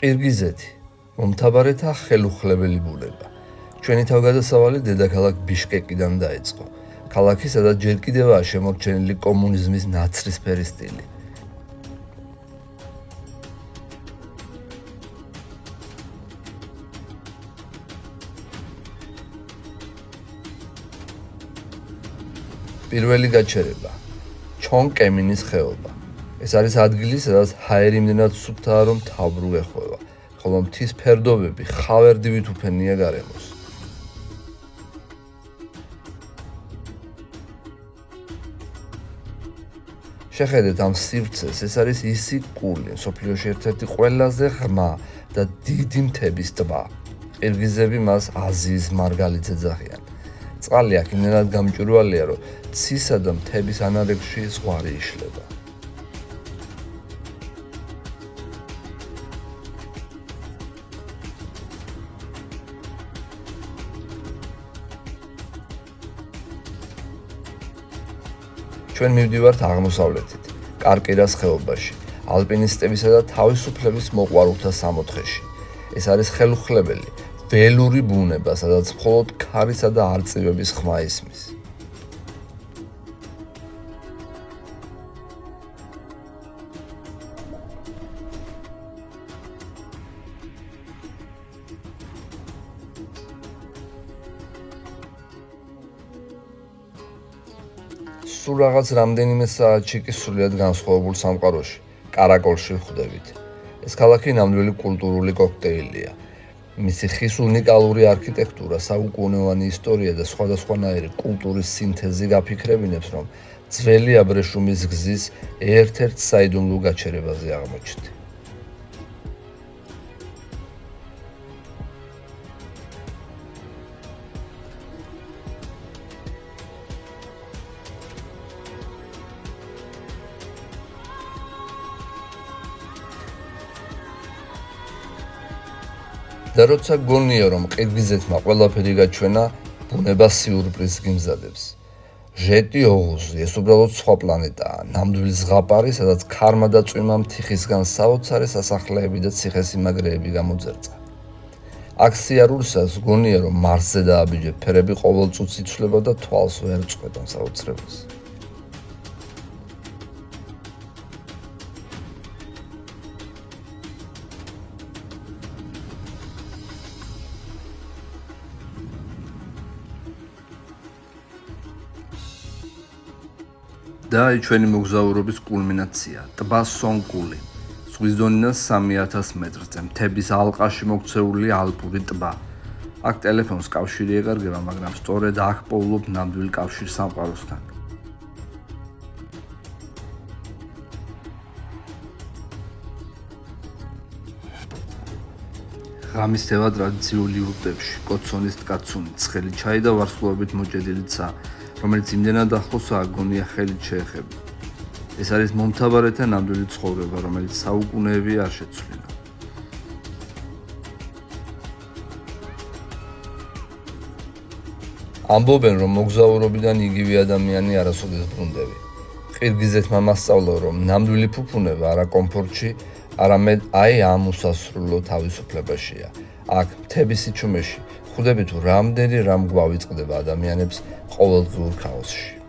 ყირგიზეთი მომთაბარეთა ხელუხლებელი ბუნება. ჩვენი თავგადასავალი დედაქალაქ ბიშკეკიდან დაიწყო. ქალაქი, სადაც ჯერ კიდევაა შემორჩენილი კომუნიზმის ნაცრისფერი სტილი. პირველი გაჩერება ჩონ-კემინის ხეობა. ეს არის ადგილი, სადაც ჰაერი იმდენად სუფთაა, რომ თავბრუ ეხვევა, ხოლო მთის ფერდობები ხავერდივით უფენია გარემოს. შეხედეთ ამ სივრცეს, ეს არის ისიკ-კული, მსოფლიოში ერთ-ერთი ყველაზე ღრმა და დიდი მთების ტბა. ყირგიზები მას აზიის მარგალით ეძახიან. წყალი აქ იმდენად გამჭვირვალეა, რომ ცისა და მთების ანარებში ზღვარი იშლება. ჩვენ მივდივართ აღმოსავლეთით, კარკირას ხეობაში, ალპინისტებისა და თავისუფლების მოყვარულთა სამოთხეში. ეს არის ხელუხლებელი, ველური ბუნება, სადაც მხოლოდ ქარისა და არწივების ხმა ისმის. სულ რაღაც რამდენიმე საათში კი სრულიად განსხვავებულ სამყაროში, კარაკოლში ვხვდებით. ეს ქალაქი ნამდვილი კულტურული კოქტეილია. მისი ხის უნიკალური არქიტექტურა, საუკუნოვანი ისტორია და სხვადასხვანაირი კულტურის სინთეზი გაფიქრებინებს, რომ ძველი აბრეშუმის გზის ერთ-ერთ საიდუმლო გაჩერებაზე აღმოჩნდი. და როცა გონია, რომ ყირგიზეთმა ყველაფერი გაჩვენა, ბუნება სიურპრიზს გიმზადებს. ჟეტი ოღუზი, ეს უბრალოდ სხვა პლანეტაა, ნამდვილი ზღაპარი, სადაც ქარმა და წვიმამ თიხისგან საოცარი სასახლეები და ციხესიმაგრეები გამოძერწა. აქ სიარულსაც გონია, რომ მარსზე დააბიჯე ფერები ყოველ წუთს იცვლება და თვალს ვერ წყვეტ ამ საოცრებას. და ჩვენი მოგზაურობის კულმინაცია, ტბა სონკული, ზღვის დონიდან 3000 მეტრზე, მთების ალყაში მოქცეული ალპური ტბა. აქ ტელეფონს კავშირი ეკარგება, მაგრამ სწორედ აქ პოულობ ნამდვილ კავშირს სამყაროსთან. ღამის თევა ტრადიციული ურტებში, კოცონის ტკაცუნი, ცხელი ჩაი და ვარსკვლავებით მოჭედილი ცა, რომელიც იმდენად ახლოსაა, გონია ხელით შეეხება. ეს არის მომთაბარეთა ნამდვილი ცხოვრება, რომელიც საუკუნეები არ შეცვლილა. ამბობენ, რომ მოგზაურობიდან იგივე ადამიანი არასოდეს ბრუნდები. ყირგიზეთმა მასწავლა, რომ ნამდვილი ფუფუნება არა კომფორტში, არამედ აი ამ უსასრულო თავისუფლებაშია. აქ მთების სიჩუმეში ხვდები თუ რამდენი რამ გვავიწყდება ადამიანებს ყოველდღიურ ქაოსში.